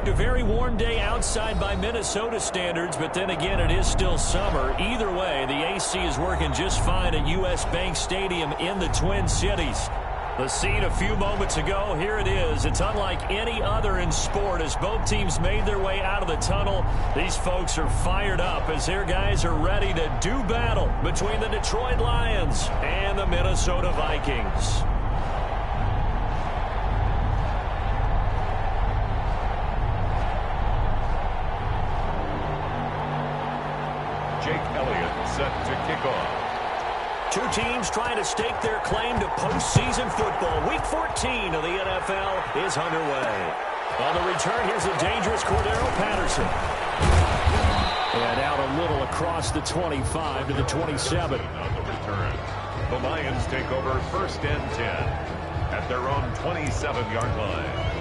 A very warm day outside by Minnesota standards, but then again, it is still summer. Either way, the AC is working just fine at U.S. Bank Stadium in the Twin Cities. The scene a few moments ago, here it is. It's unlike any other in sport as both teams made their way out of the tunnel. These folks are fired up as their guys are ready to do battle between the Detroit Lions and the Minnesota Vikings. Set to kick off. Two teams trying to stake their claim to postseason football. Week 14 of the NFL is underway. On the return, here's a dangerous Cordero Patterson. And out a little across the 25 to the 27. On the return, the Lions take over 1st and 10 at their own 27-yard line.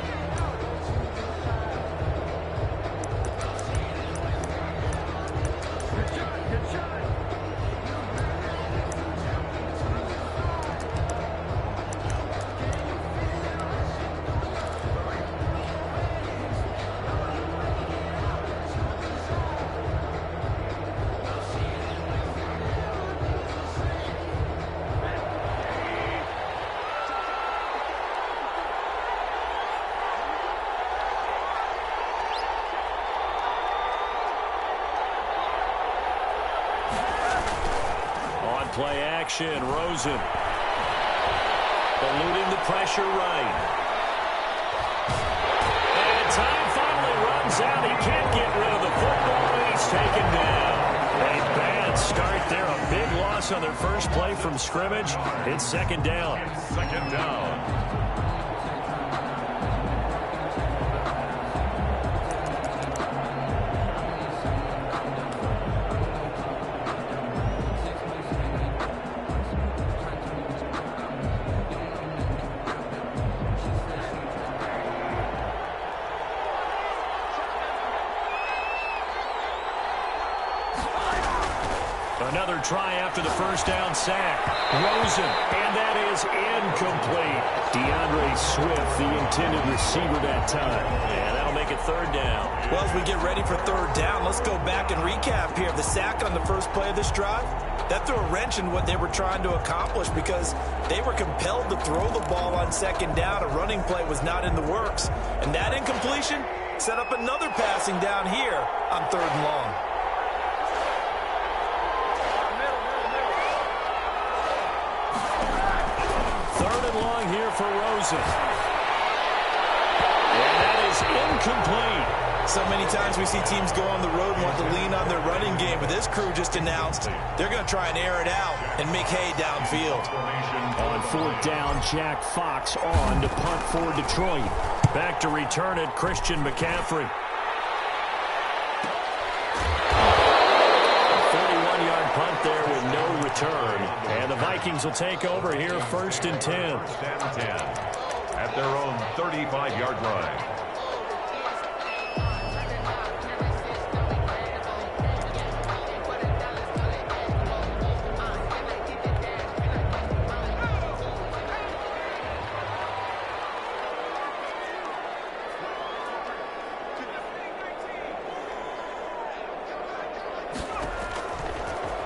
Play action, Rosen. Eluding the pressure right. And time finally runs out. He can't get rid of the football, and he's taken down. A bad start there. A big loss on their first play from scrimmage. It's 2nd down. Second down. Another try after the first down sack. Rosen, and that is incomplete. DeAndre Swift, the intended receiver that time. And that'll make it 3rd down. Well, as we get ready for 3rd down, let's go back and recap here. The sack on the first play of this drive, that threw a wrench in what they were trying to accomplish because they were compelled to throw the ball on 2nd down. A running play was not in the works. And that incompletion set up another passing down here on 3rd and long. Long here for Rosen. And that is incomplete. So many times we see teams go on the road and want to lean on their running game, but this crew just announced they're going to try and air it out and make hay downfield. On 4th down, Jack Fox on to punt for Detroit. Back to return it, Christian McCaffrey. 41-yard punt there with no return. And the Vikings will take over here 1st and 10. 1st and 10 at their own 35-yard line.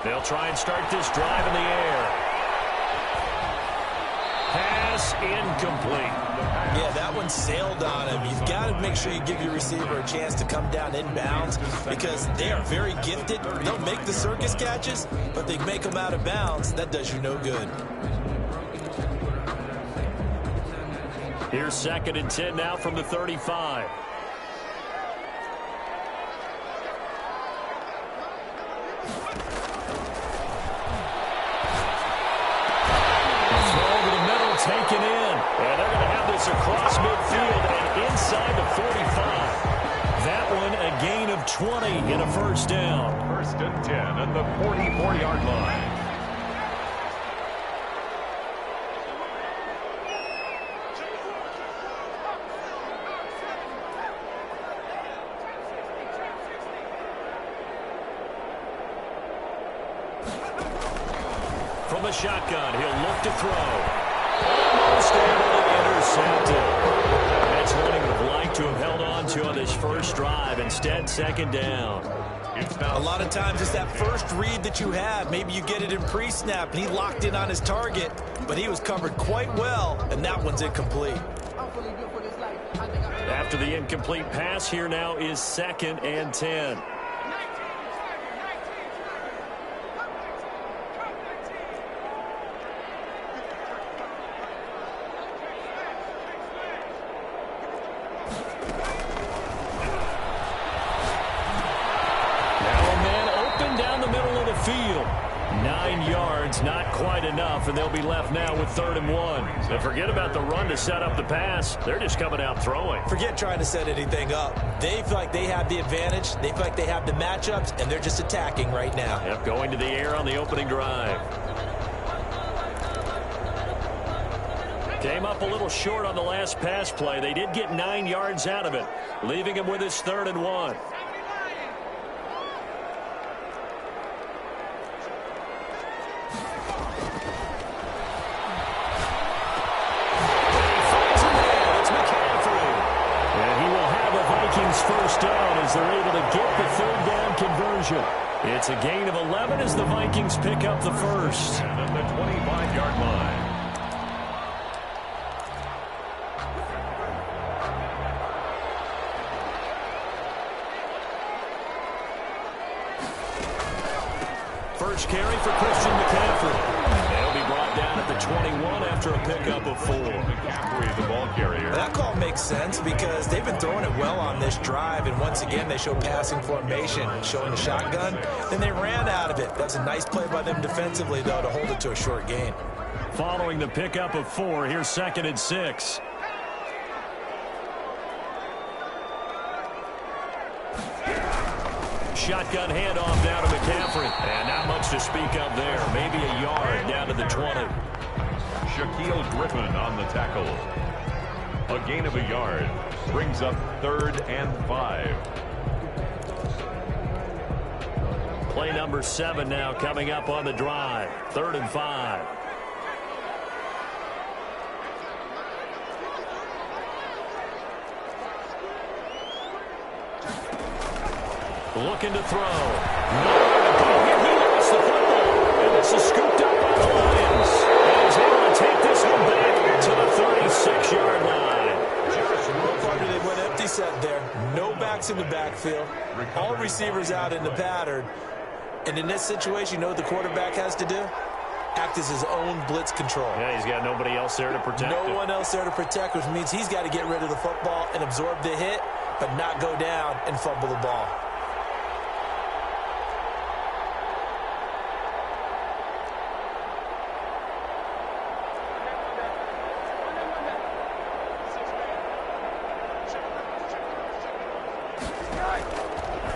They'll try and start this drive in the air. Pass incomplete. Yeah, that one sailed on him. You've got to make sure you give your receiver a chance to come down inbounds because they are very gifted. They'll make the circus catches, but they make them out of bounds. That does you no good. Here's 2nd and 10 now from the 35. Taken in, and they're going to have this across midfield and inside the 45. That one a gain of 20 in a 1st down. 1st and 10 at the 44-yard line. From the shotgun, he'll look to throw. Almost able to intercept it. That's one he would have liked to have held on to on this first drive. Instead, second down. A lot of times it's that first read that you have. Maybe you get it in pre-snap, and he locked in on his target, but he was covered quite well, and that one's incomplete. After the incomplete pass, here now is 2nd and 10. Field. 9 yards, not quite enough, and they'll be left now with 3rd and 1. And forget about the run to set up the pass. They're just coming out throwing. Forget trying to set anything up. They feel like they have the advantage. They feel like they have the matchups, and they're just attacking right now. Yep, going to the air on the opening drive. Came up a little short on the last pass play. They did get 9 yards out of it, leaving him with his 3rd and 1. First down as they're able to get the 3rd down conversion. It's a gain of 11 as the Vikings pick up the first. And at the 25-yard line. First carry for Christian McCaffrey. They'll be brought down at the 21 after a pickup of 4. McCaffrey, the ball carrier. That call makes sense because they've been throwing it well on this drive, and once again they show passing formation, showing the shotgun. Then they ran out of it. That's a nice play by them defensively, though, to hold it to a short gain. Following the pickup of 4, here's 2nd and 6. Shotgun handoff down to McCaffrey. And not much to speak of there. Maybe a yard down to the 20. Shaquille Griffin on the tackle. A gain of a yard. Brings up 3rd and 5. Play number 7 now coming up on the drive. 3rd and 5. Looking to throw. Nowhere to go here. He lost the football. And this is scooped up by the Lions. And he's able to take this one back to the 36-yard line. They went empty set there. No backs in the backfield. All receivers out in the pattern. And in this situation, you know what the quarterback has to do? Act as his own blitz control. Yeah, he's got nobody else there to protect him. No one else there to protect, which means he's got to get rid of the football and absorb the hit, but not go down and fumble the ball.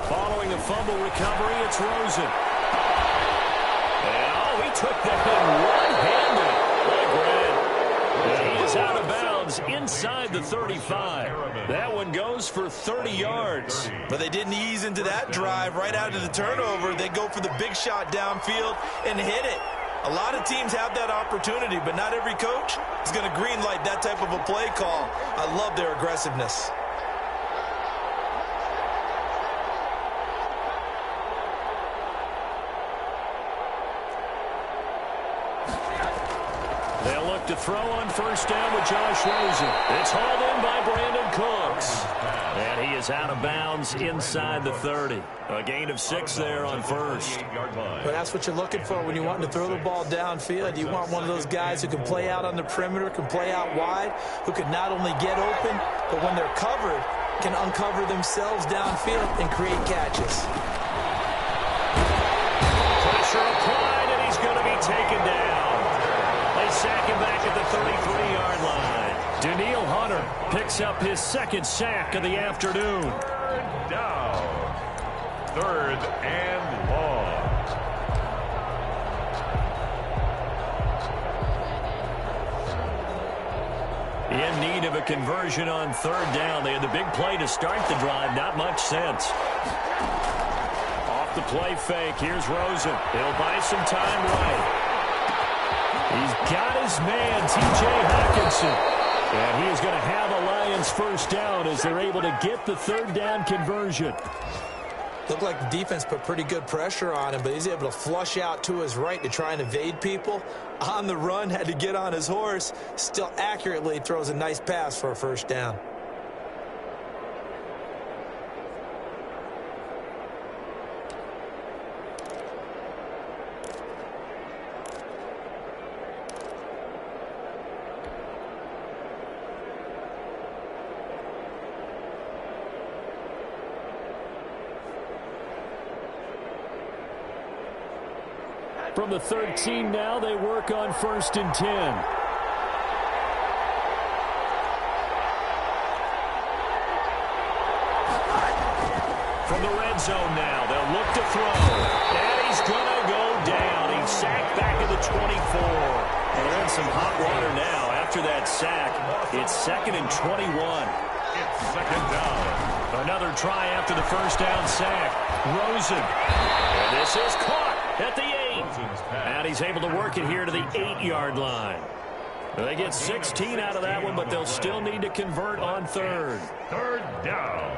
Following a fumble recovery, it's Rosen. And, he took that in one-handed. And he is out of bounds inside the 35. That one goes for 30 yards. But they didn't ease into that drive right out of the turnover. They go for the big shot downfield and hit it. A lot of teams have that opportunity, but not every coach is going to greenlight that type of a play call. I love their aggressiveness. They'll look to throw on first down with Josh Rosen. It's hauled in by Brandon Cooks. And he is out of bounds inside the 30. A gain of 6 there on first. But that's what you're looking for when you want to throw the ball downfield. You want one of those guys who can play out on the perimeter, can play out wide, who can not only get open, but when they're covered, can uncover themselves downfield and create catches. Pressure applied, and he's going to be taken down. They sack him back at the 33-yard line. Daniil Hunter picks up his 2nd sack of the afternoon. Down. 3rd and long. In need of a conversion on 3rd down. They had the big play to start the drive. Not much sense. Off the play fake. Here's Rosen. He'll buy some time right. He's got his man, T.J. Hockenson. And he is going to have a Lions first down as they're able to get the third down conversion. Looked like the defense put pretty good pressure on him, but he's able to flush out to his right to try and evade people. On the run, had to get on his horse. Still accurately throws a nice pass for a first down. From the 13 now, they work on 1st and 10. From the red zone now, they'll look to throw. And he's going to go down. He's sacked back at the 24. And they're in some hot water now. After that sack, it's 2nd and 21. It's 2nd down. Another try after the first down sack. Rosen. And this is caught at the 8. And he's able to work it here to the 8-yard line. They get 16 out of that one, but they'll still need to convert on 3rd. 3rd down.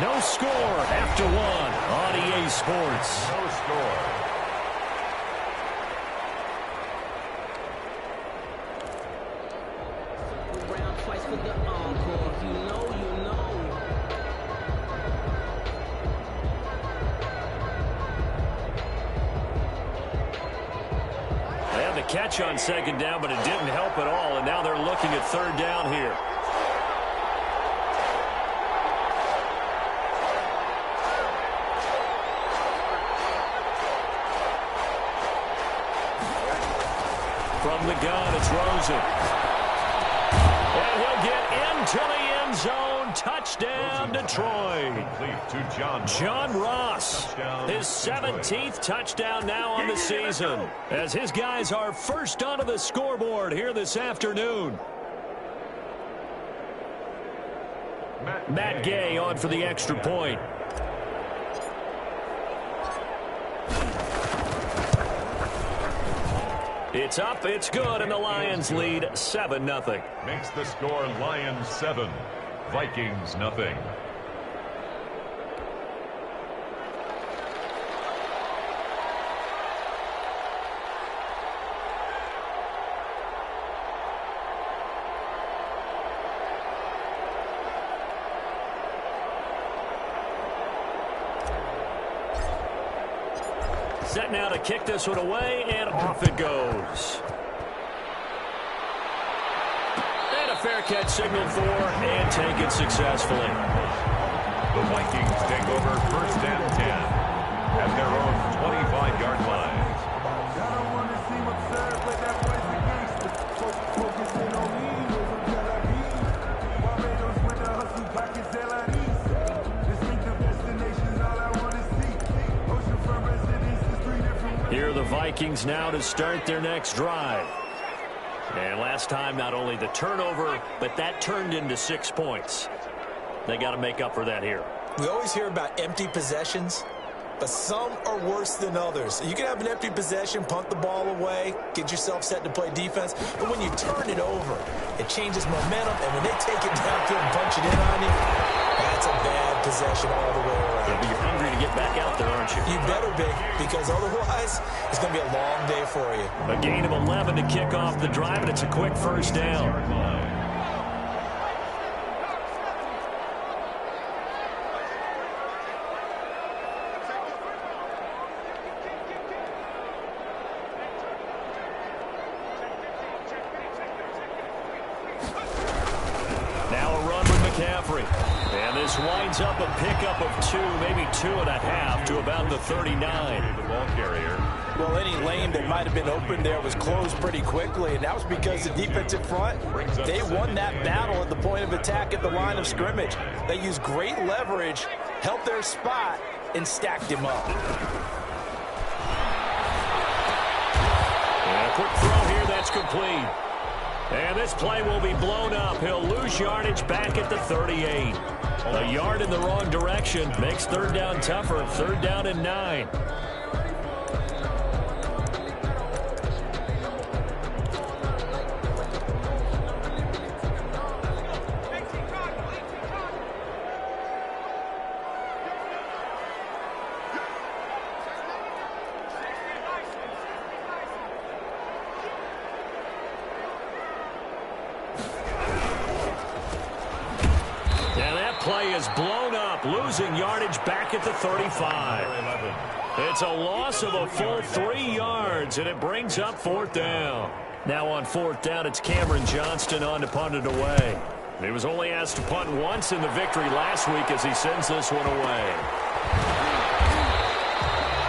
No score after 1 on EA Sports. No score. Round twice for the encore. If you know, you know. They had the catch on 2nd down, but it didn't help at all, and now they're looking at 3rd down here. From the gun, it's Rosen. And he'll get into the end zone. Touchdown, Detroit. Complete to John Ross. His 17th touchdown now on the season, as his guys are first onto the scoreboard here this afternoon. Matt Gay on for the extra point. It's up, it's good, and the Lions lead 7-0. Makes the score Lions 7, Vikings nothing. Set now to kick this one away, and off it goes. And a fair catch signaled for, and taken successfully. The Vikings take over 1st and 10 at their own 25-yard line. Here are the Vikings now to start their next drive. And last time, not only the turnover, but that turned into 6 points. They got to make up for that here. We always hear about empty possessions, but some are worse than others. You can have an empty possession, punt the ball away, get yourself set to play defense, but when you turn it over, it changes momentum, and when they take it downfield and punch it in on you, that's a bad possession all the way around. Yeah, but you're hungry to get back out there, aren't you? You better be, because otherwise, it's going to be a long day for you. A gain of 11 to kick off the drive, and it's a quick first down. Now a run with McCaffrey. And this winds up a pickup of 2, maybe 2.5 to about the 39. The ball carrier. Well, any lane that might have been open there was closed pretty quickly, and that was because the defensive front, they won that battle at the point of attack at the line of scrimmage. They used great leverage, held their spot, and stacked him up. And a quick throw here then. That's complete. And this play will be blown up. He'll lose yardage back at the 38. A yard in the wrong direction makes third down tougher. Third down and 9. Play is blown up, losing yardage back at the 35. It's a loss of a full 3 yards, and it brings up fourth down. Now on fourth down, it's Cameron Johnston on to punt it away. He was only asked to punt once in the victory last week as he sends this one away.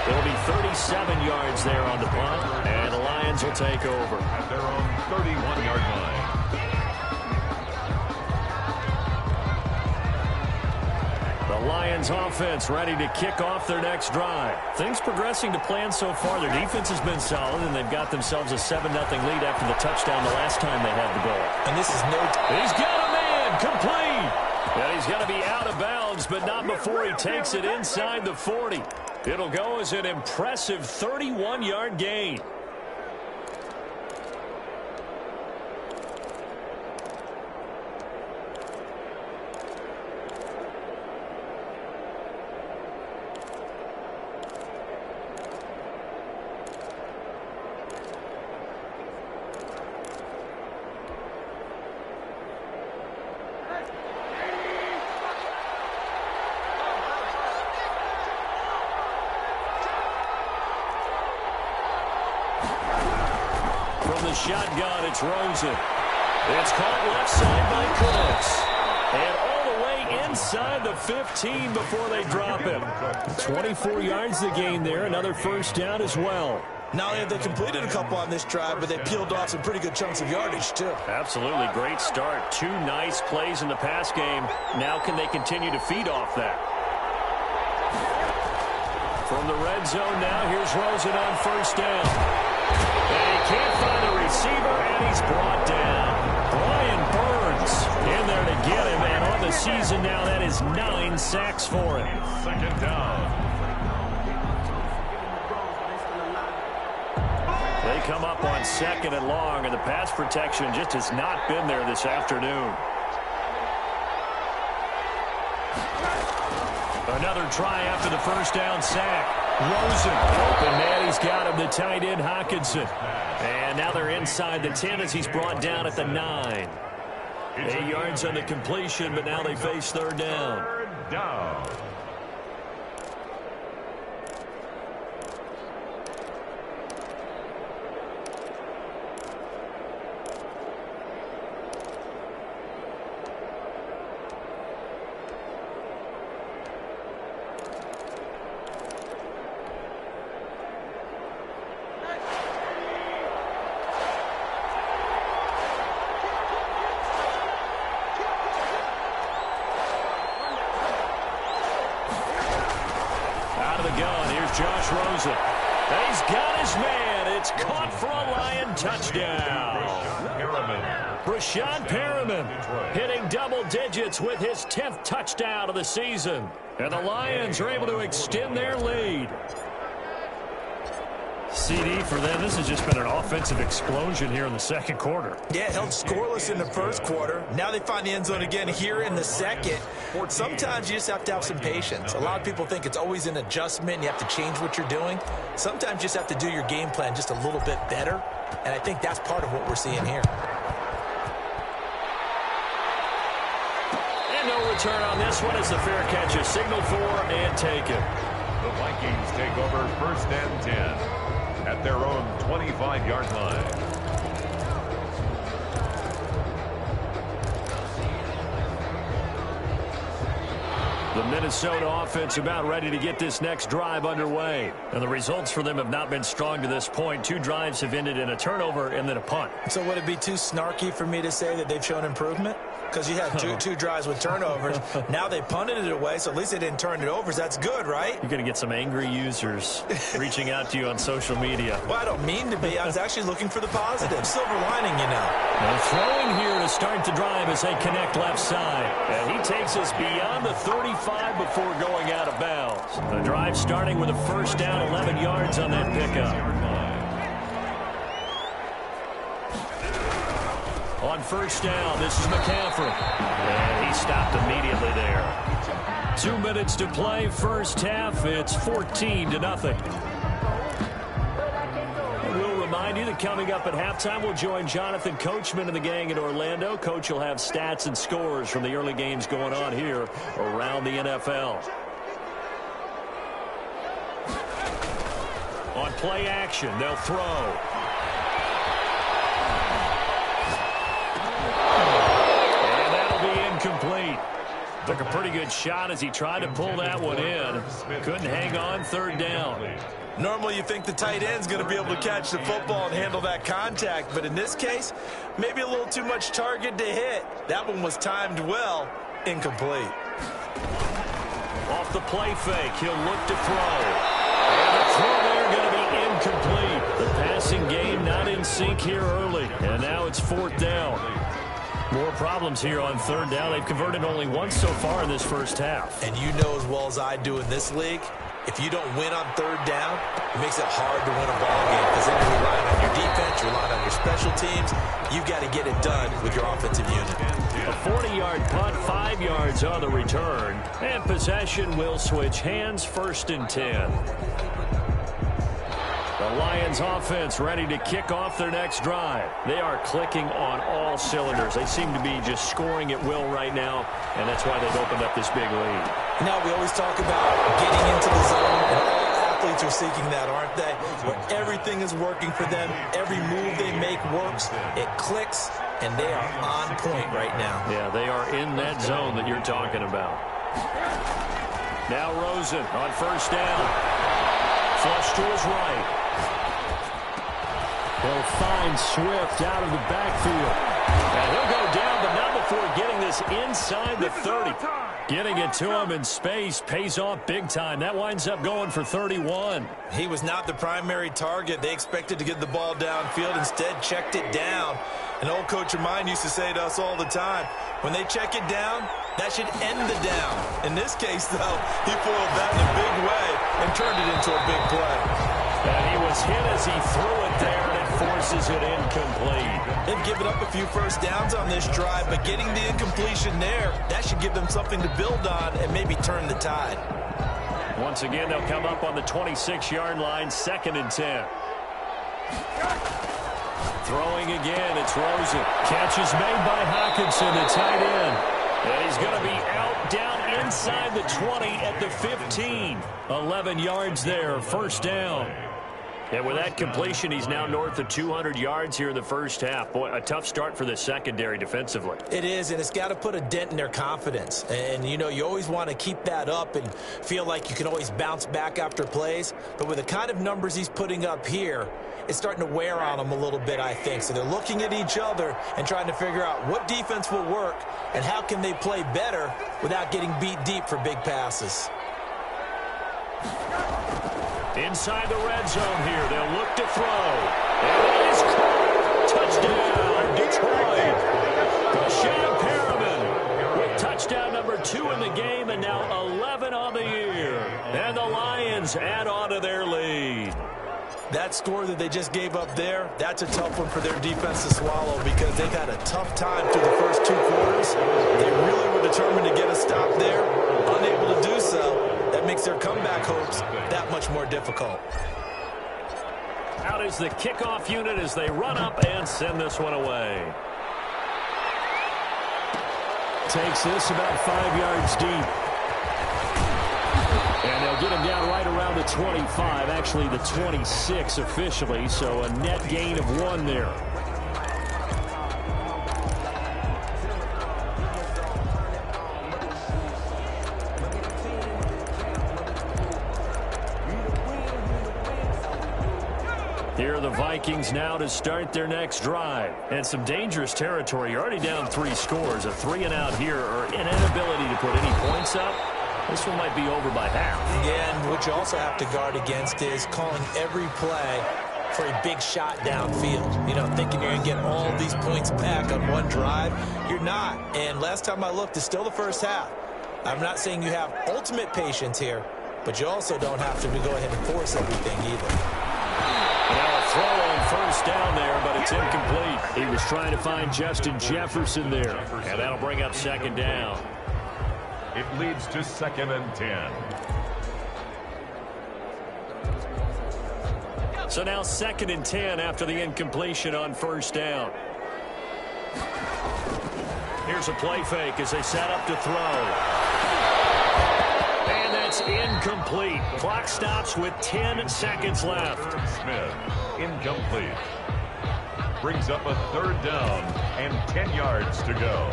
It'll be 37 yards there on the punt, and the Lions will take over. At their own 31-yard line. The Lions offense ready to kick off their next drive. Things progressing to plan so far. Their defense has been solid, and they've got themselves a 7-0 lead after the touchdown the last time they had the ball. And this is no... He's got a man, complete. And he's going to be out of bounds, but not before he takes it inside the 40. It'll go as an impressive 31-yard gain. Shotgun, it's Rosen. It's caught left side by Cooks. And all the way inside the 15 before they drop him. 24 yards to gain there. Another first down as well. Not only have they completed a couple on this drive, but they peeled off some pretty good chunks of yardage, too. Absolutely. Great start. 2 nice plays in the pass game. Now can they continue to feed off that? From the red zone now, here's Rosen on first down. And he can't find a receiver, and he's brought down. Brian Burns in there to get him, and on the season now, that is 9 sacks for him. Second down. They come up on second and long, and the pass protection just has not been there this afternoon. Another try after the first down sack. Rosen, open man, he's got him, the tight end Hawkinson. And now they're inside the 10 as he's brought down at the 9. 8 yards on the completion, but now they face third down. Third down. Josh Rosen. He's got his man. It's caught for a Lion touchdown. Brashad Perriman hitting double digits with his 10th touchdown of the season. And the Lions are able to extend their lead. CD for them. This has just been an offensive explosion here in the second quarter. Yeah, held scoreless in the first quarter. Now they find the end zone again here in the second. Sometimes you just have to have some patience. A lot of people think it's always an adjustment. You have to change what you're doing. Sometimes you just have to do your game plan just a little bit better. And I think that's part of what we're seeing here. And no return on this one as the fair catch is signaled for and taken. The Vikings take over first and 10. At their own 25-yard line. The Minnesota offense about ready to get this next drive underway. And the results for them have not been strong to this point. 2 drives have ended in a turnover and then a punt. So would it be too snarky for me to say that they've shown improvement? Because you had two drives with turnovers. Now they punted it away, so at least they didn't turn it over. That's good, right? You're going to get some angry users reaching out to you on social media. Well, I don't mean to be. I was actually looking for the positive. Silver lining, you know. Now throwing here to start the drive as they connect left side. And he takes us beyond the 35 before going out of bounds. The drive starting with a first down, 11 yards on that pickup. On first down, this is McCaffrey. And he stopped immediately there. 2 minutes to play, first half. It's 14-0. We'll remind you that coming up at halftime, we'll join Jonathan Coachman and the gang in Orlando. Coach will have stats and scores from the early games going on here around the NFL. On play action, they'll throw. Complete. Took a pretty good shot as he tried to pull that one in. Couldn't hang on, third down. Normally you think the tight end's going to be able to catch the football and handle that contact, but in this case, maybe a little too much target to hit. That one was timed well, incomplete. Off the play fake, he'll look to throw. And the throw there going to be incomplete. The passing game not in sync here early, and now it's fourth down. More problems here on third down. They've converted only once so far in this first half. And you know as well as I do in this league, if you don't win on third down, it makes it hard to win a ball game because then you're relying on your defense, you're relying on your special teams. You've got to get it done with your offensive unit. A 40-yard punt, 5 yards on the return. And possession will switch hands, first and 10. The Lions offense ready to kick off their next drive. They are clicking on all cylinders. They seem to be just scoring at will right now, and that's why they've opened up this big lead. Now, we always talk about getting into the zone, and all athletes are seeking that, aren't they? Where everything is working for them, every move they make works, it clicks, and they are on point right now. Yeah, they are in that zone that you're talking about. Now Rosen on first down. Flush to his right. He'll find Swift out of the backfield. And he'll go down, but not before getting this inside the 30. Getting it to him in space pays off big time. That winds up going for 31. He was not the primary target. They expected to get the ball downfield. Instead, checked it down. An old coach of mine used to say to us all the time, when they check it down, that should end the down. In this case, though, he foiled that in a big way and turned it into a big play. And he was hit as he threw it there, and it forces it incomplete. They've given up a few first downs on this drive, but getting the incompletion there, that should give them something to build on and maybe turn the tide. Once again, they'll come up on the 26-yard line, second and 10. Throwing again, it's Rosen. Catch is made by Hockenson, the tight end. And he's going to be out down inside the 20 at the 15. 11 yards there, first down. And with that completion, he's now north of 200 yards here in the first half. Boy, a tough start for the secondary defensively. It is, and it's got to put a dent in their confidence. And, you know, you always want to keep that up and feel like you can always bounce back after plays. But with the kind of numbers he's putting up here, it's starting to wear on them a little bit, I think. So they're looking at each other and trying to figure out what defense will work and how can they play better without getting beat deep for big passes. Inside the red zone here, they'll look to throw. And it is caught. Touchdown, Detroit. Sean Perriman with touchdown number 2 in the game, and now 11 on the year. And the Lions add on to their lead. That score that they just gave up there, that's a tough one for their defense to swallow because they've had a tough time through the first 2 quarters. They really were determined to get a stop there, unable to do so. That makes their comeback hopes that much more difficult. Out is the kickoff unit as they run up and send this one away. Takes this about 5 yards deep. And they'll get him down right around the 25, actually the 26 officially, so a net gain of 1 there. Here are the Vikings now to start their next drive. And some dangerous territory. You're already down 3 scores. A 3-and-out here, or an inability to put any points up. This one might be over by half. Yeah, and what you also have to guard against is calling every play for a big shot downfield. You know, thinking you're going to get all these points back on one drive. You're not. And last time I looked, it's still the first half. I'm not saying you have ultimate patience here, but you also don't have to go ahead and force everything either. Now a throw on first down there, but it's incomplete. He was trying to find Justin Jefferson there, and that'll bring up second down. It leads to 2nd and 10. So now 2nd and 10 after the incompletion on first down. Here's a play fake as they set up to throw. And that's incomplete. Clock stops with 10 seconds left. Smith, incomplete. Brings up a 3rd down and 10 yards to go.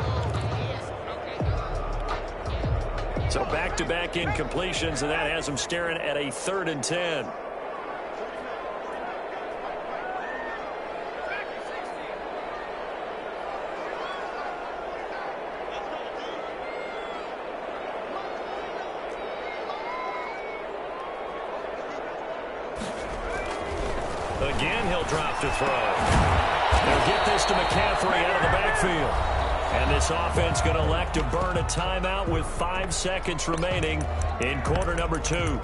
So back-to-back incompletions, and that has them staring at a 3rd and 10. Again, he'll drop to throw. They'll get this to McCaffrey out of the backfield. And this offense going to elect to burn a timeout with 5 seconds remaining in quarter number 2.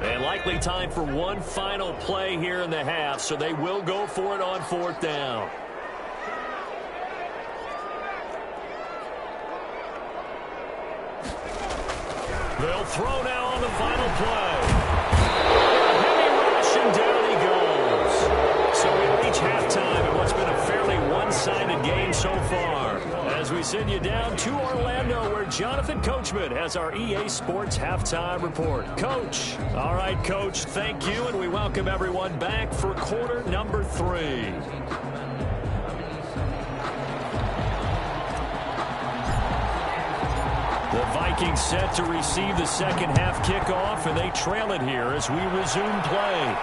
And likely time for one final play here in the half, so they will go for it on 4th down. They'll throw now on the final play. Heavy rush, and down he goes. So we reach halftime in what's been a fairly one-sided game so far. As we send you down to Orlando, where Jonathan Coachman has our EA Sports Halftime Report. Coach. All right, Coach, thank you, and we welcome everyone back for quarter number 3. The Vikings set to receive the second half kickoff, and they trail it here as we resume play.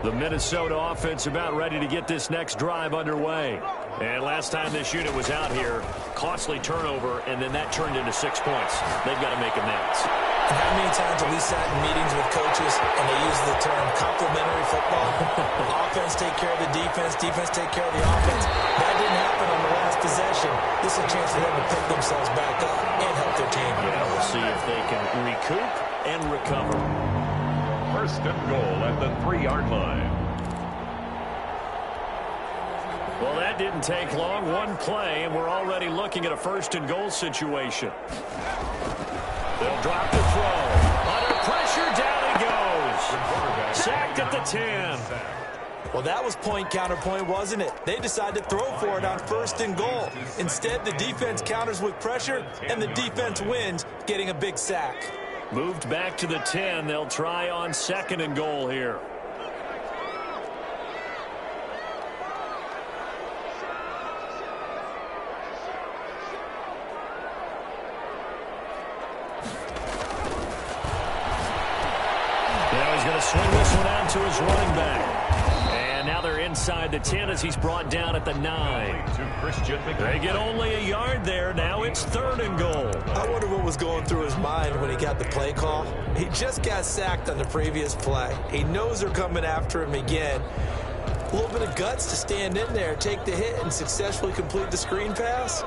The Minnesota offense about ready to get this next drive underway. And last time this unit was out here, costly turnover, and then that turned into 6 points. They've got to make amends. How many times have we sat in meetings with coaches and they use the term complementary football? Offense take care of the defense, defense take care of the offense. That didn't happen on the last possession. This is a chance for them to pick themselves back up and help their team. Yeah, we'll see if they can recoup and recover. 1st and goal at the 3-yard line. Well, that didn't take long. One play, and we're already looking at a 1st and goal situation. They'll drop the throw. Under pressure, down he goes. Sacked at the 10. Well, that was point counterpoint, wasn't it? They decided to throw for it on 1st and goal. Instead, the defense counters with pressure, and the defense wins, getting a big sack. Moved back to the 10. They'll try on 2nd and goal here. Now he's going to swing this one out to his running back. And now they're inside the 10 as he's brought down at the 9. They get only a yard there. Now it's 3rd and goal. I wonder what was going through his mind when he got the play call. He just got sacked on the previous play. He knows they're coming after him again. A little bit of guts to stand in there, take the hit, and successfully complete the screen pass.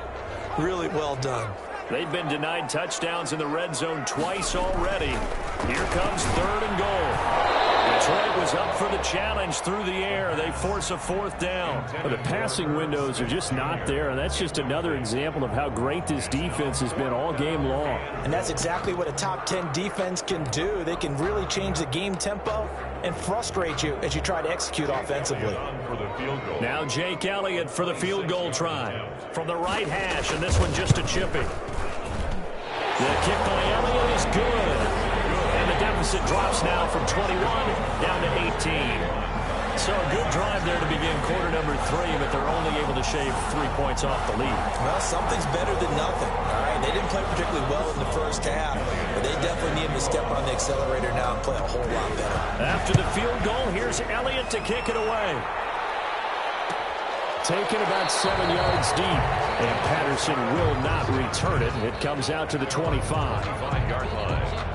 Really well done. They've been denied touchdowns in the red zone twice already. Here comes 3rd and goal. Detroit was up for the challenge through the air. They force a fourth down. But the passing windows are just not there, and that's just another example of how great this defense has been all game long. And that's exactly what a top 10 defense can do. They can really change the game tempo and frustrate you as you try to execute offensively. Now Jake Elliott for the field goal try. From the right hash, and this one just a chippy. The kick by Elliott is good. And the deficit drops now from 21 down to 18. So a good drive there to begin quarter number 3, but they're only able to shave 3 points off the lead. Well, something's better than nothing. All right, they didn't play particularly well in the first half, but they definitely need to step on the accelerator now and play a whole lot better. After the field goal, here's Elliott to kick it away. Taken about 7 yards deep, and Patterson will not return it. It comes out to the 25-yard line.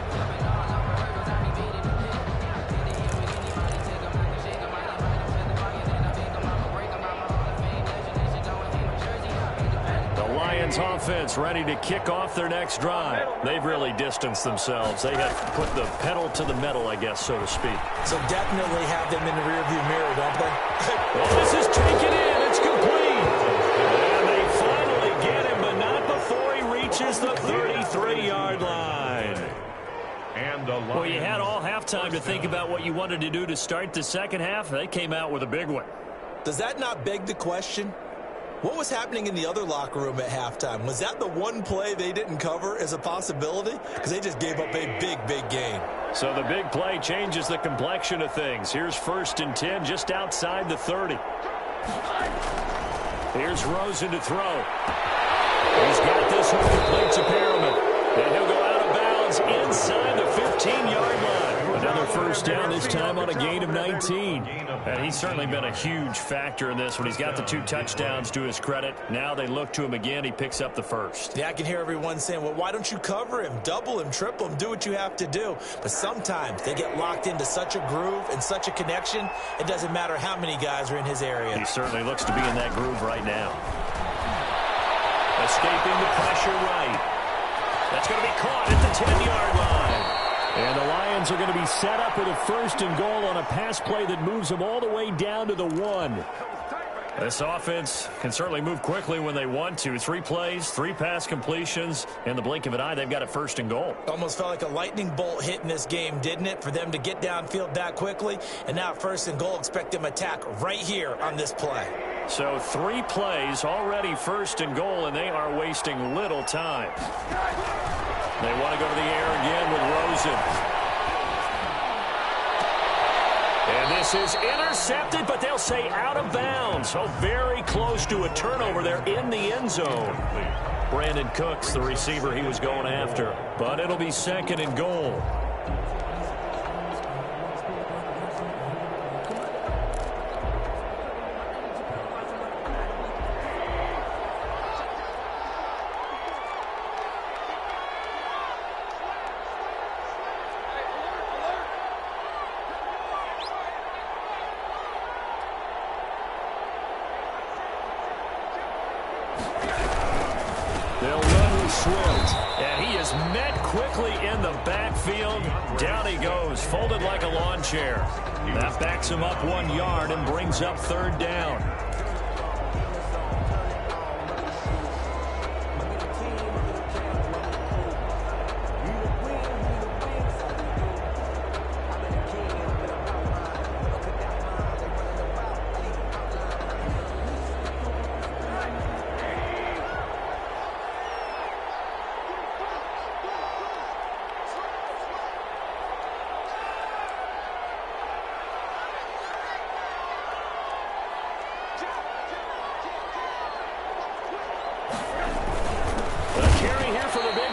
Offense ready to kick off their next drive. They've really distanced themselves. They have put the pedal to the metal, I guess, so to speak. So definitely have them in the rearview mirror, don't they? Oh, this is taken in. It's complete. And they finally get him, but not before he reaches the 33-yard line. Well, you had all halftime to think about what you wanted to do to start the second half. They came out with a big one. Does that not beg the question? What was happening in the other locker room at halftime? Was that the one play they didn't cover as a possibility? Because they just gave up a big gain. So the big play changes the complexion of things. Here's 1st and 10 just outside the 30. Here's Rosen to throw. He's got this one complete to Perriman. And he'll go out of bounds inside the 15-yard line. Another first down, this time on a gain of 19. And he's certainly been a huge factor in this when he's got the 2 touchdowns to his credit. Now they look to him again. He picks up the first. Yeah, I can hear everyone saying, well, why don't you cover him, double him, triple him, do what you have to do. But sometimes they get locked into such a groove and such a connection, it doesn't matter how many guys are in his area. He certainly looks to be in that groove right now. Escaping the pressure right. That's going to be caught at the 10-yard line. And the Lions are going to be set up with a 1st and goal on a pass play that moves them all the way down to the 1. This offense can certainly move quickly when they want to. 3 plays, 3 pass completions. In the blink of an eye, they've got a 1st and goal. Almost felt like a lightning bolt hit in this game, didn't it? For them to get downfield that quickly. And now 1st and goal, expect them to attack right here on this play. So 3 plays, already 1st and goal, and they are wasting little time. They want to go to the air again with Rosen. And this is intercepted, but they'll say out of bounds. So very close to a turnover there in the end zone. Brandon Cooks, the receiver he was going after. But it'll be 2nd and goal. And he is met quickly in the backfield. Down he goes, folded like a lawn chair. That backs him up 1 yard and brings up 3rd down.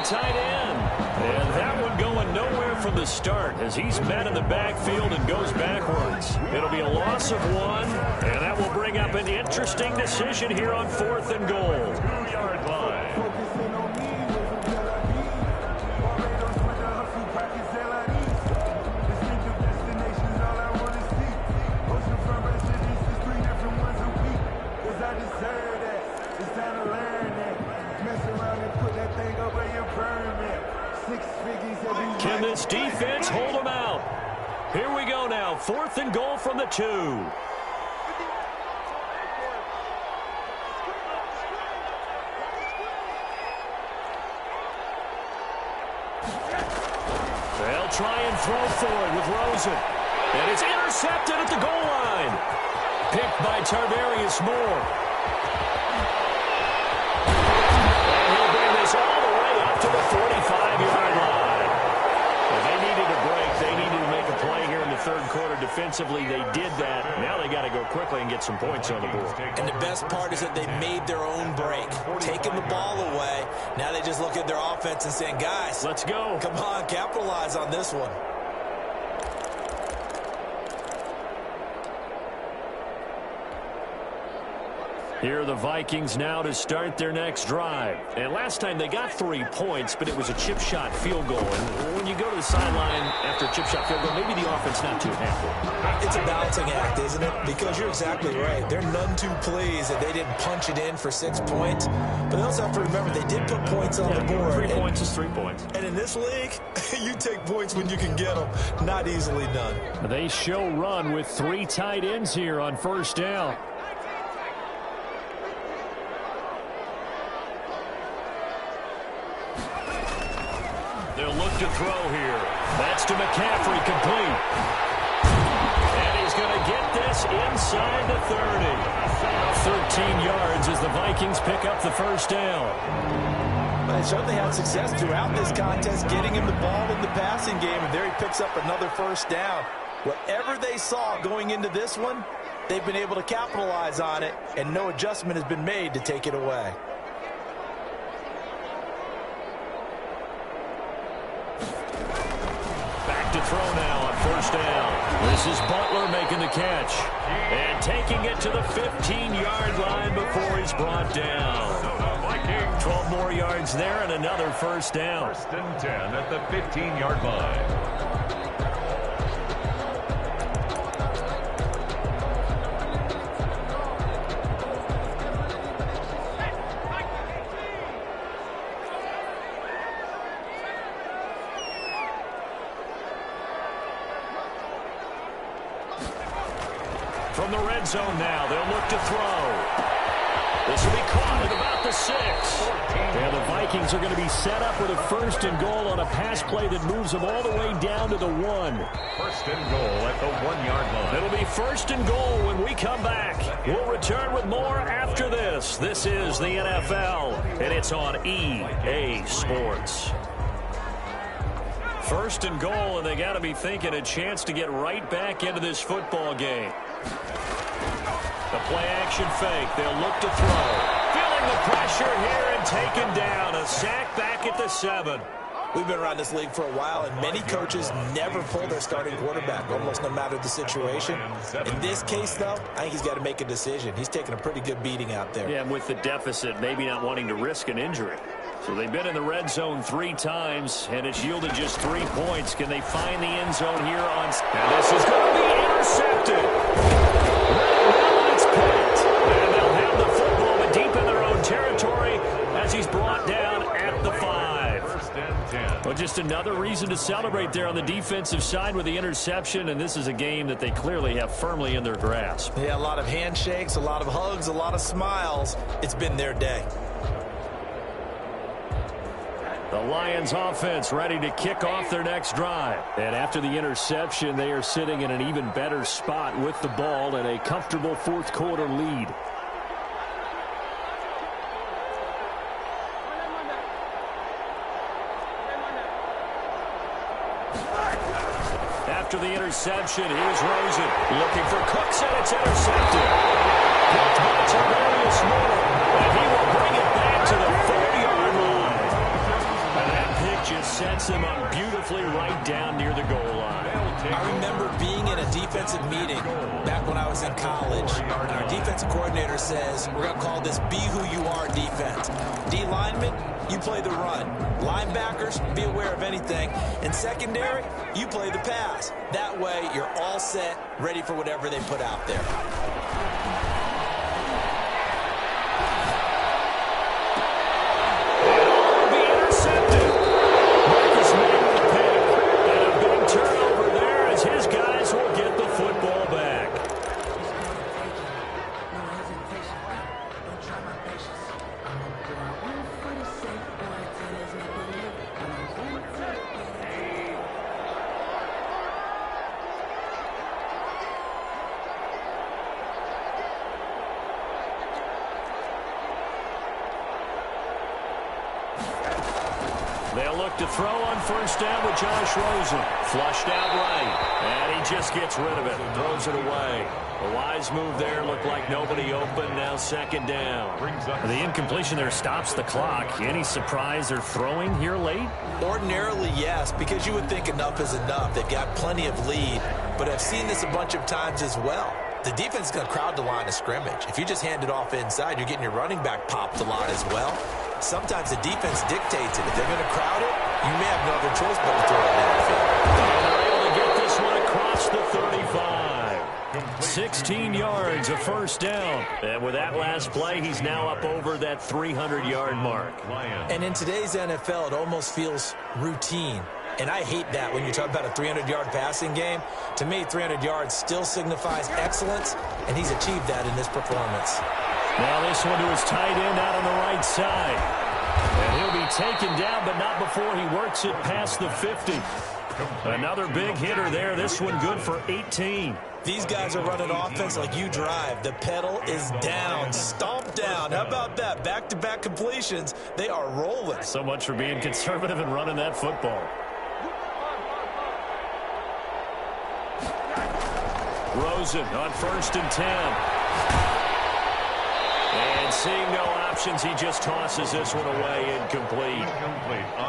Tight end. And that one going nowhere from the start as he's met in the backfield and goes backwards. It'll be a loss of 1, and that will bring up an interesting decision here on 4th and goal. 2-yard line. Can this defense hold them out? Here we go now. 4th and goal from the 2. They'll try and throw for it with Rosen. And it's intercepted at the goal line. Picked by Tarvarius Moore. And he'll bring this all the way up to the 45-yard line. Well, they needed a break. They needed to make a play here in the 3rd quarter defensively. They did that. Now they got to go quickly and get some points on the board. And the best part is that they made their own break. Taking the ball away. Now they just look at their offense and saying, guys, let's go. Come on, capitalize on this one. Here are the Vikings now to start their next drive. And last time they got 3 points, but it was a chip shot field goal. And when you go to the sideline after a chip shot field goal, maybe the offense not too happy. It's a balancing act, isn't it? Because you're exactly right. They're none too pleased that they didn't punch it in for 6 points. But they also have to remember they did put points on the board. 3 points is 3 points. And in this league, you take points when you can get them. Not easily done. They show run with 3 tight ends here on 1st down. They'll look to throw here. That's to McCaffrey, complete. And he's going to get this inside the 30. 13 yards as the Vikings pick up the 1st down. But they certainly had success throughout this contest, getting him the ball in the passing game, and there he picks up another 1st down. Whatever they saw going into this one, they've been able to capitalize on it, and no adjustment has been made to take it away. To throw now on 1st down. This is Butler making the catch. And taking it to the 15-yard line before he's brought down. 12 more yards there and another 1st down. 1st and 10 at the 15-yard line. From the red zone now, they'll look to throw. This will be caught at about the 6. And the Vikings are going to be set up with a 1st and goal on a pass play that moves them all the way down to the 1. 1st and goal at the 1-yard line. It'll be 1st and goal when we come back. We'll return with more after this. This is the NFL, and it's on EA Sports. 1st and goal, and they got to be thinking a chance to get right back into this football game. The play-action fake. They'll look to throw. Feeling the pressure here and taken down. A sack back at the 7. We've been around this league for a while, and many coaches never pull their starting quarterback, almost no matter the situation. In this case, though, I think he's got to make a decision. He's taking a pretty good beating out there. Yeah, and with the deficit, maybe not wanting to risk an injury. So they've been in the red zone 3 times, and it's yielded just 3 points. Can they find the end zone here on... And this is going to be intercepted. Now it's picked. And they'll have the football, but deep in their own territory as he's brought down at the 5. 1st and 10. Well, just another reason to celebrate there on the defensive side with the interception, and this is a game that they clearly have firmly in their grasp. Yeah, a lot of handshakes, a lot of hugs, a lot of smiles. It's been their day. The Lions offense ready to kick off their next drive. And after the interception, they are sitting in an even better spot with the ball and a comfortable 4th quarter lead. After the interception, here's Rosen looking for Cooks, and it's intercepted. Picked by Tarvarius Moore, and he will bring it back to the 40-yard line. And that pick just sets him up beautifully right down near the goal line. I remember being in a defensive meeting back when I was in college, and our defensive coordinator says, we're going to call this Be Who You Are defense. D linemen, you play the run. Linebackers, be aware of anything. And secondary, you play the pass. That way, you're all set, ready for whatever they put out there. His guy They'll look to throw on first down with Josh Rosen. Flushed out right. And he just gets rid of it. Throws it away. A wise move there. Looked like nobody open. Now second down. The incompletion there stops the clock. Any surprise they're throwing here late? Ordinarily, yes, because you would think enough is enough. They've got plenty of lead. But I've seen this a bunch of times as well. The defense is going to crowd the line of scrimmage. If you just hand it off inside, you're getting your running back popped a lot as well. Sometimes the defense dictates it. If they're going to crowd it, you may have no other choice but to throw it downfield. And they're able to get this one across the 35. 16 yards, a first down. And with that last play, he's now up over that 300-yard mark. And in today's NFL, it almost feels routine. And I hate that when you talk about a 300-yard passing game. To me, 300 yards still signifies excellence, and he's achieved that in this performance. Now this one to his tight end out on the right side. And he'll be taken down, but not before he works it past the 50. Another big hitter there. This one good for 18. These guys are running offense like you drive. The pedal is down, stomped down. How about that? Back-to-back completions. They are rolling. So much for being conservative and running that football. Rosen on 1st and 10. And seeing no options, he just tosses this one away, incomplete.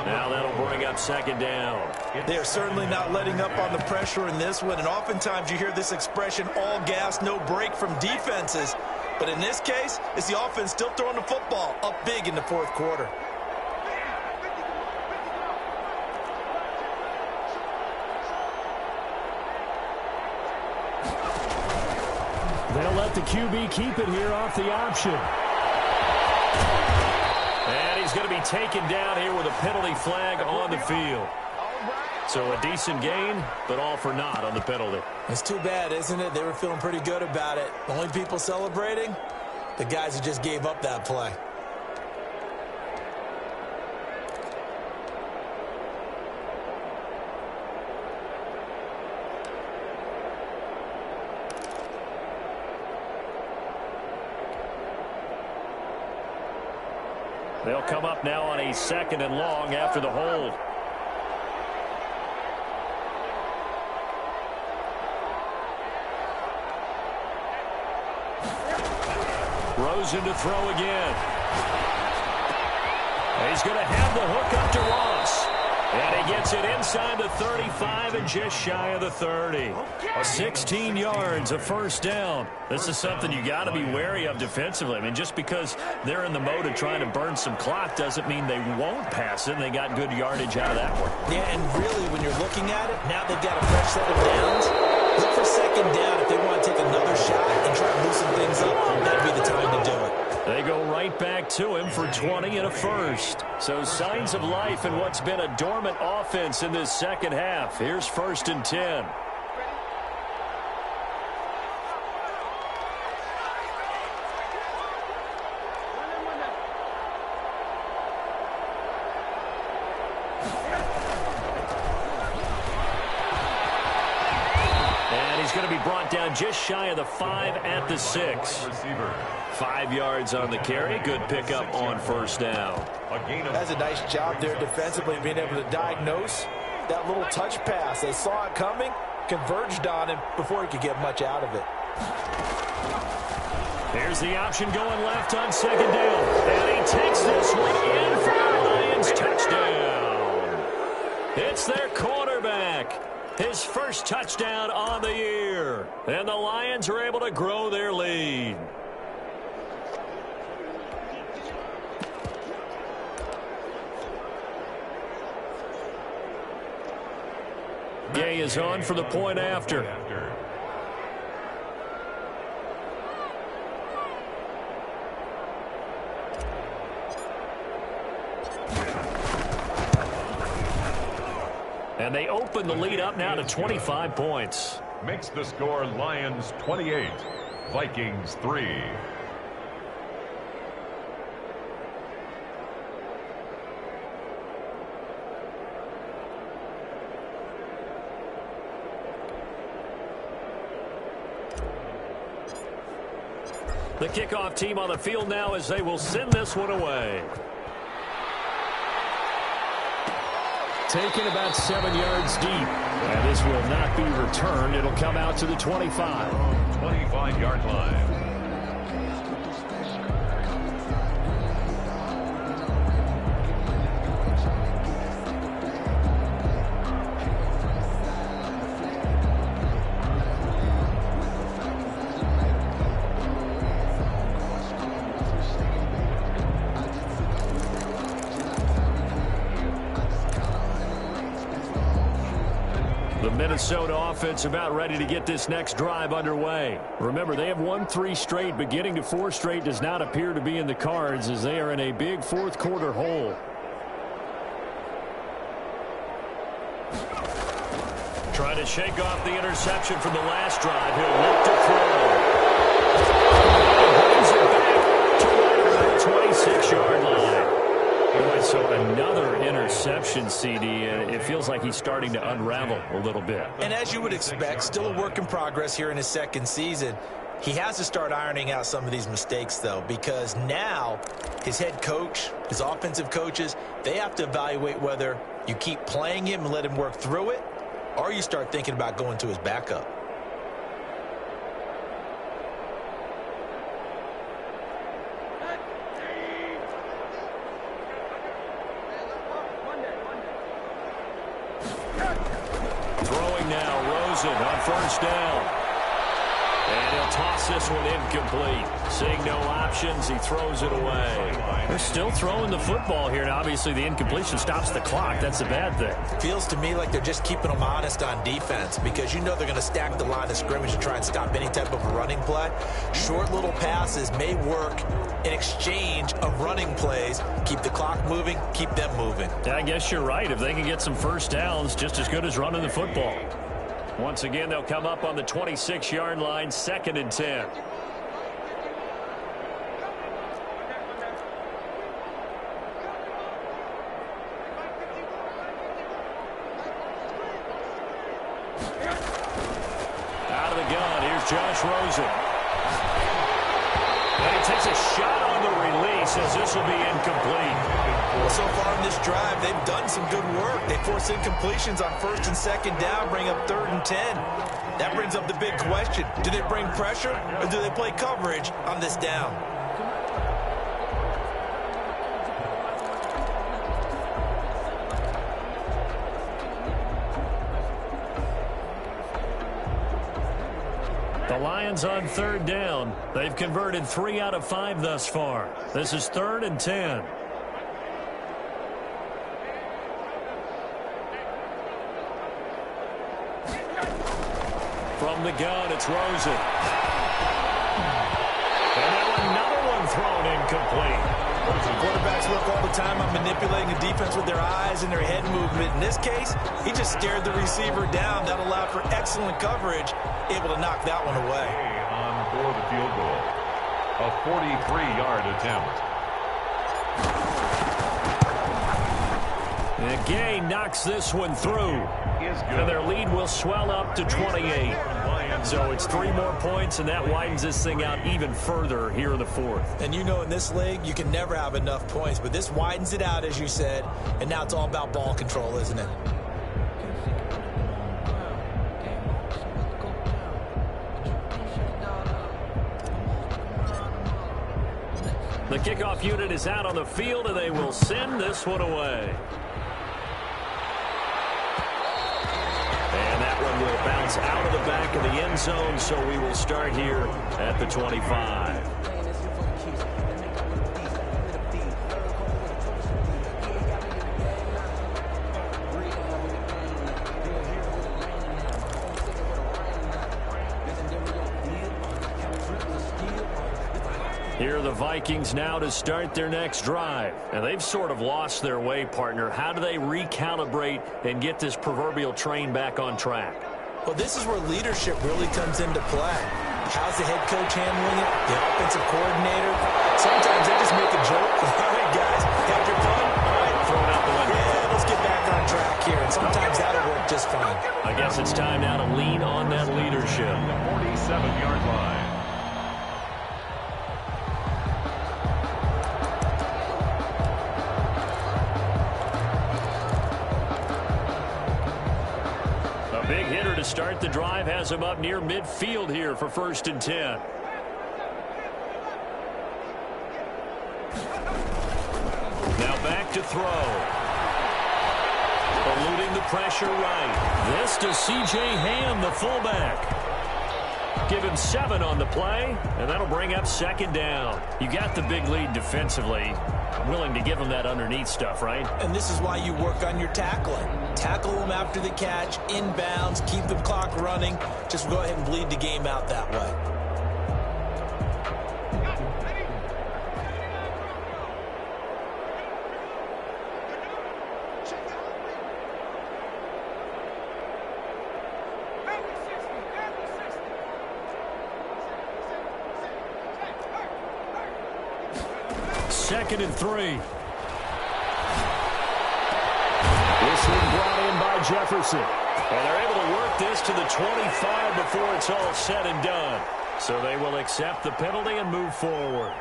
Now that'll bring up second down. They are certainly not letting up on the pressure in this one, and oftentimes you hear this expression, all gas, no break from defenses. But in this case, it's the offense still throwing the football up big in the fourth quarter. They'll let the QB keep it here off the option. And he's going to be taken down here with a penalty flag on the field. So a decent gain, but all for naught on the penalty. It's too bad, isn't it? They were feeling pretty good about it. The only people celebrating, the guys who just gave up that play. They'll come up now on a 2nd and long after the hold. Rosen to throw again. He's going to have the hook up to Ross. And he gets it inside the 35 and just shy of the 30. 16 yards, a first down. This is something you got to be wary of defensively. I mean, just because they're in the mode of trying to burn some clock doesn't mean they won't pass it. And they got good yardage out of that one. Yeah, and really, when you're looking at it, now they've got a fresh set of downs. Look for second down if they want to take another shot and try to loosen things up. That'd be the time to do it. They go right back to him for 20 and a first. So signs of life in what's been a dormant offense in this second half. Here's 1st and 10. And he's going to be brought down just shy of the 5 at the 6. 5 yards on the carry. Good pickup on first down. That's a nice job there defensively, being able to diagnose that little touch pass. They saw it coming, converged on him before he could get much out of it. Here's the option going left on 2nd down. And he takes this one in for the Lions touchdown. It's their quarterback. His first touchdown on the year. And the Lions are able to grow their lead. Gay is on for the point after. And they open the lead up now to 25 points. Makes the score Lions 28, Vikings 3. The kickoff team on the field now as they will send this one away. Taken about 7 yards deep. And this will not be returned. It'll come out to the 25. 25-yard line. Minnesota offense about ready to get this next drive underway. Remember, they have won 3 straight, but getting to 4 straight does not appear to be in the cards as they are in a big fourth quarter hole. Trying to shake off the interception from the last drive. He'll look to throw. Brings it back to the 26-yard line. Boy, so another interception, CD, and it feels like he's starting to unravel a little bit. And as you would expect, still a work in progress here in his second season. He has to start ironing out some of these mistakes, though, because now his head coach, his offensive coaches, they have to evaluate whether you keep playing him and let him work through it, or you start thinking about going to his backup. On first down. And he'll toss this one incomplete. Seeing no options, he throws it away. They're still throwing the football here, and obviously the incompletion stops the clock. That's a bad thing. Feels to me like they're just keeping them honest on defense because you know they're going to stack the line of scrimmage to try and stop any type of a running play. Short little passes may work in exchange of running plays. Keep the clock moving, keep them moving. Yeah, I guess you're right. If they can get some first downs, just as good as running the football. Once again, they'll come up on the 26-yard line, 2nd and 10. Out of the gun, here's Josh Rosen. And he takes a shot on the release as this will be incomplete. Well, so far in this drive, they've done some good work. They force incompletions on 1st and 2nd down, bring up 3rd and 10. That brings up the big question. Do they bring pressure or do they play coverage on this down? The Lions on 3rd down. They've converted 3 out of 5 thus far. This is 3rd and 10. From the gun, it's Rosen. And now another one thrown incomplete. Quarterbacks work all the time on manipulating a defense with their eyes and their head movement. In this case, he just stared the receiver down. That allowed for excellent coverage, able to knock that one away. On for the field goal. A 43-yard attempt. And Gay knocks this one through. And their lead will swell up to 28. So it's 3 more points, and that widens this thing out even further here in the 4th. And you know in this league, you can never have enough points, but this widens it out, as you said, and now it's all about ball control, isn't it? The kickoff unit is out on the field, and they will send this one away. And that one will bounce out of the back of the end zone, so we will start here at the 25. Here are the Vikings now to start their next drive. And they've sort of lost their way, partner. How do they recalibrate and get this proverbial train back on track? Well, this is where leadership really comes into play. How's the head coach handling it? The offensive coordinator? Sometimes they just make a joke. All right, guys, have your fun. All right, throw it out the window. Yeah, let's get back on track here. And sometimes that'll work just fine. I guess it's time now to lean on that leadership. The 47-yard line. start the drive has him up near midfield here for 1st and 10. Now back to throw. Eluding the pressure right. This to C.J. Ham, the fullback. Give him 7 on the play, and that'll bring up 2nd down. You got the big lead defensively. Willing to give him that underneath stuff, right? And this is why you work on your tackling. Tackle them after the catch, inbounds, keep the clock running. Just go ahead and bleed the game out that way. Second and 3. This one brought in by Jefferson. And they're able to work this to the 25 before it's all said and done. So they will accept the penalty and move forward.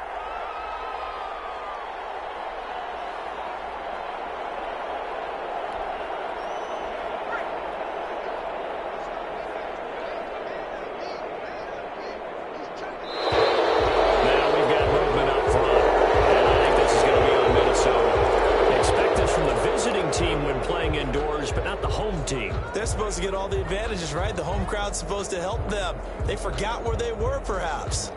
They're supposed to get all the advantages, right? The home crowd's supposed to help them. They forgot where they were, perhaps.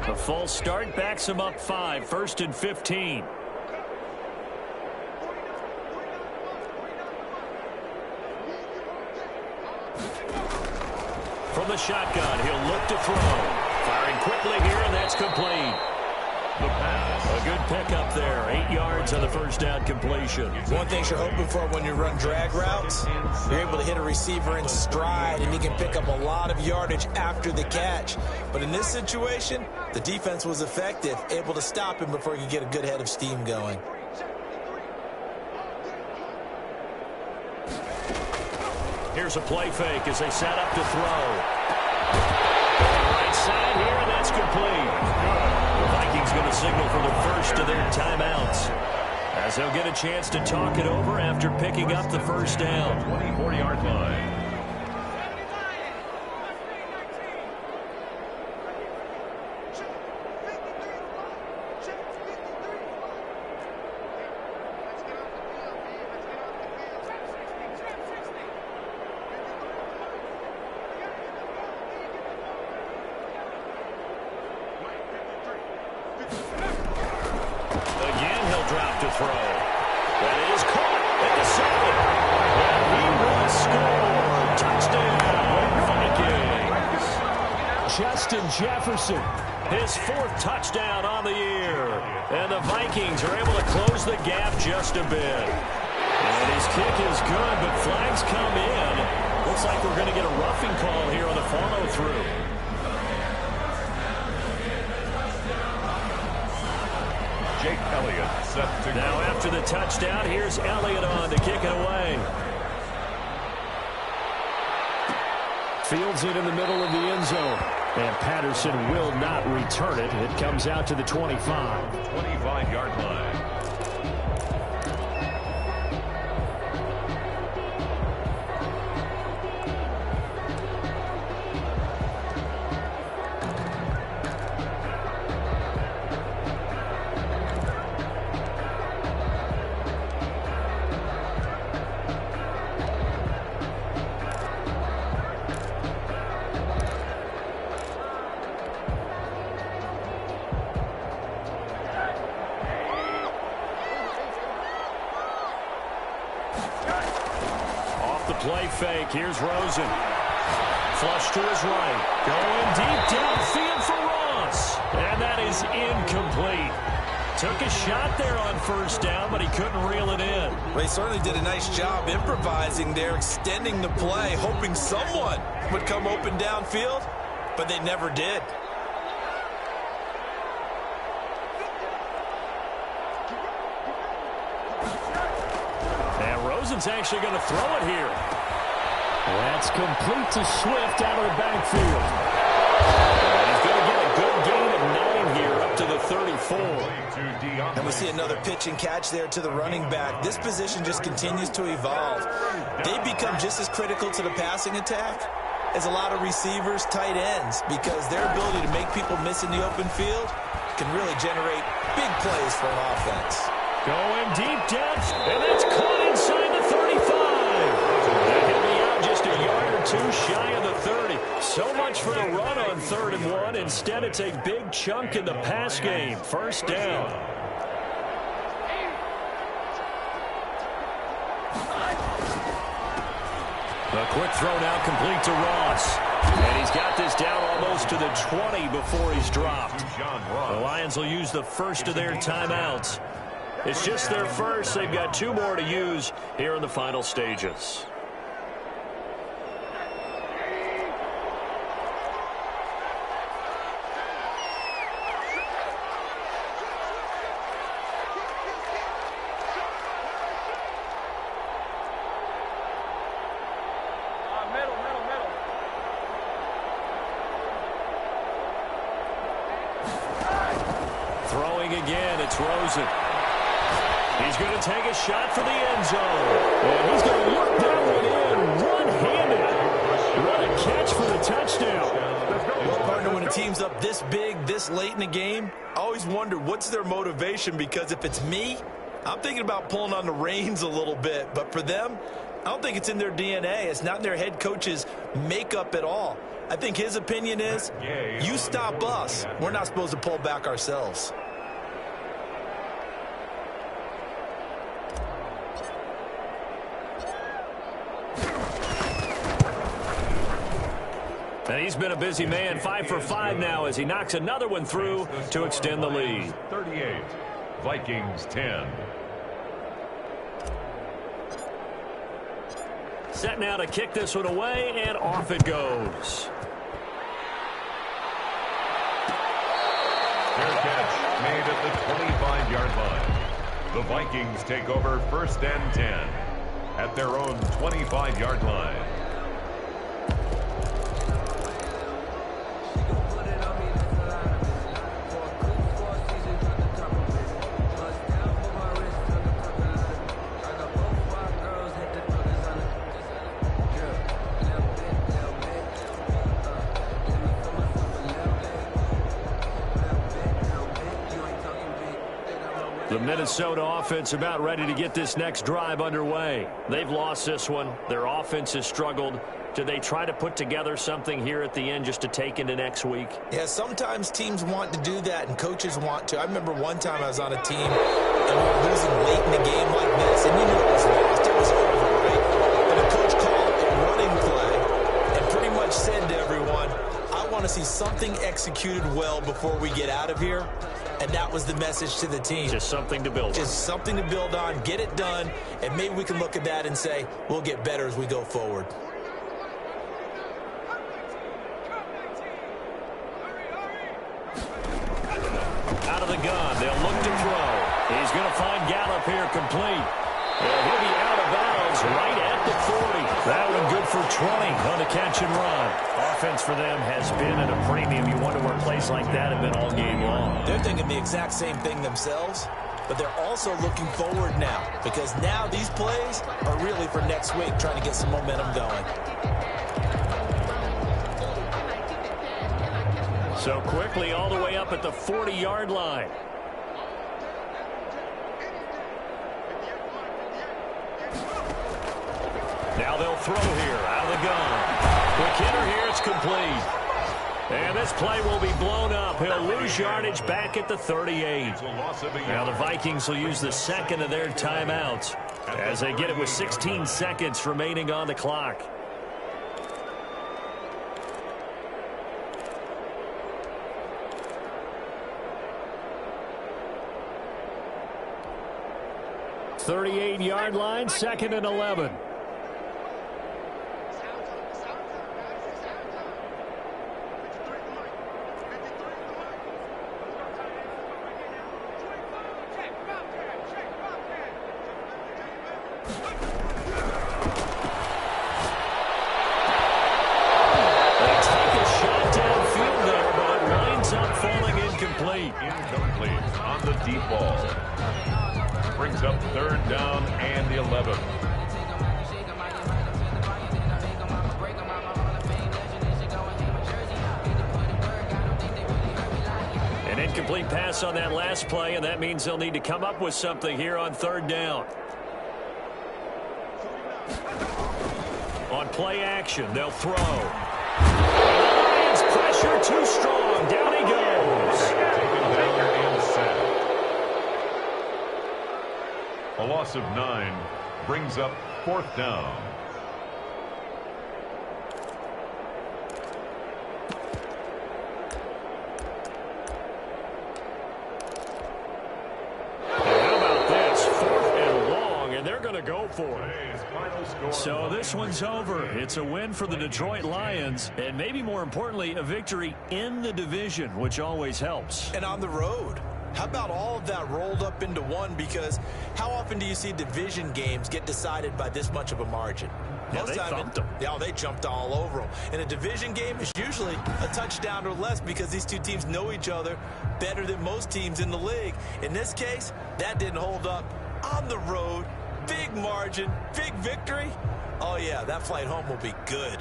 A false start backs them up 5, 1st and 15. From the shotgun, he'll look to throw. Firing quickly here, and that's complete. The pass. A good pickup there. 8 yards on the 1st down completion. One thing you're hoping for when you run drag routes, you're able to hit a receiver in stride, and he can pick up a lot of yardage after the catch. But in this situation, the defense was effective, able to stop him before he could get a good head of steam going. Here's a play fake as they set up to throw. Right side here, and that's complete. The Vikings going to signal for the first of their timeouts, as they'll get a chance to talk it over after picking up the 1st down. 24-yard line. Jefferson, his 4th touchdown on the year. And the Vikings are able to close the gap just a bit. And his kick is good, but flags come in. Looks like we're going to get a roughing call here on the follow-through. Jake Elliott set to now after the touchdown, here's Elliott on to kick it away. Fields it in the middle of the end zone. And Patterson will not return it. It comes out to the 25. 25-yard line. Play fake. Here's Rosen. Flush to his right. Going deep downfield for Ross. And that is incomplete. Took a shot there on 1st down, but he couldn't reel it in. Well, he certainly did a nice job improvising there, extending the play, hoping someone would come open downfield, but they never did. Rosen's actually going to throw it here. That's complete to Swift out of the backfield. And he's going to get a good gain of 9 here up to the 34. And with see another pitch and catch there to the running back. This position just continues to evolve. They become just as critical to the passing attack as a lot of receivers, tight ends, because their ability to make people miss in the open field can really generate big plays for an offense. Going deep depth, and that's caught inside the 35. That can be out just a yard or two shy of the 30. So much for the run on 3rd and 1. Instead, it's a big chunk in the pass game. First down. A quick throw now complete to Ross. And he's got this down almost to the 20 before he's dropped. The Lions will use the first of their timeouts. It's just their first. They've got 2 more to use here in the final stages. Throwing again, it's Rosen. He's going to take a shot for the end zone. And he's going to look that one in one-handed. What a catch for the touchdown. Well, partner, when a team's up this big, this late in the game, I always wonder what's their motivation, because if it's me, I'm thinking about pulling on the reins a little bit. But for them, I don't think it's in their DNA. It's not in their head coach's makeup at all. I think his opinion is, you stop us, we're not supposed to pull back ourselves. And he's been a busy man, 5 for 5 now as he knocks another one through to extend the lead. 38, Vikings 10. Set now to kick this one away, and off it goes. Fair catch made at the 25-yard line. The Vikings take over 1st and 10 at their own 25-yard line. The Minnesota offense about ready to get this next drive underway. They've lost this one. Their offense has struggled. Do they try to put together something here at the end just to take into next week? Yeah, sometimes teams want to do that and coaches want to. I remember one time I was on a team and we were losing late in the game like this, and you knew it was lost. It was over, right? And the coach called a running play and pretty much said to everyone, I want to see something executed well before we get out of here. And that was the message to the team. Just something to build on. Just something to build on, get it done, and maybe we can look at that and say, we'll get better as we go forward. Out of the gun, they'll look to throw. He's going to find Gallup here complete. And he'll be out of bounds right at the 40. That one good for 20 on the catch and run. Offense for them has been at a premium. You wonder where plays like that have been all game long. They're thinking the exact same thing themselves, but they're also looking forward now, because now these plays are really for next week, trying to get some momentum going. So quickly all the way up at the 40-yard line. Now they'll throw here out of the gun. Quick hitter here, it's complete. And this play will be blown up. He'll lose yardage back at the 38. Now the Vikings will use the second of their timeouts as they get it with 16 seconds remaining on the clock. "38-yard line, 2nd and 11. Incomplete on the deep ball. down and 11. An incomplete pass on that last play, and that means they'll need to come up with something here on third down. On play action, they'll throw. The Lions pressure too strong. Down he goes. Taken down and sacked. A loss of 9 brings up 4th down. Go for it. So this one's over. It's a win for the Detroit Lions, and maybe more importantly, a victory in the division, which always helps. And on the road. How about all of that rolled up into one? Because how often do you see division games get decided by this much of a margin? Yeah, they thumped them. Yeah, they jumped all over them. And a division game is usually a touchdown or less because these two teams know each other better than most teams in the league. In this case, that didn't hold up. On the road, big margin, big victory. Oh, yeah, that flight home will be good.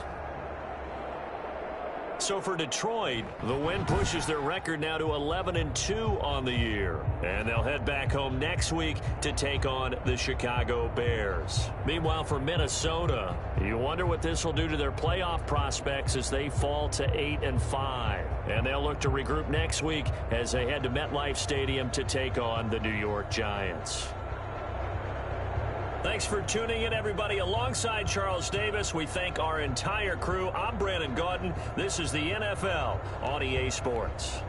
So for Detroit, the win pushes their record now to 11-2 on the year. And they'll head back home next week to take on the Chicago Bears. Meanwhile, for Minnesota, you wonder what this will do to their playoff prospects as they fall to 8-5. And they'll look to regroup next week as they head to MetLife Stadium to take on the New York Giants. Thanks for tuning in, everybody. Alongside Charles Davis, we thank our entire crew. I'm Brandon Gaudin. This is the NFL on EA Sports.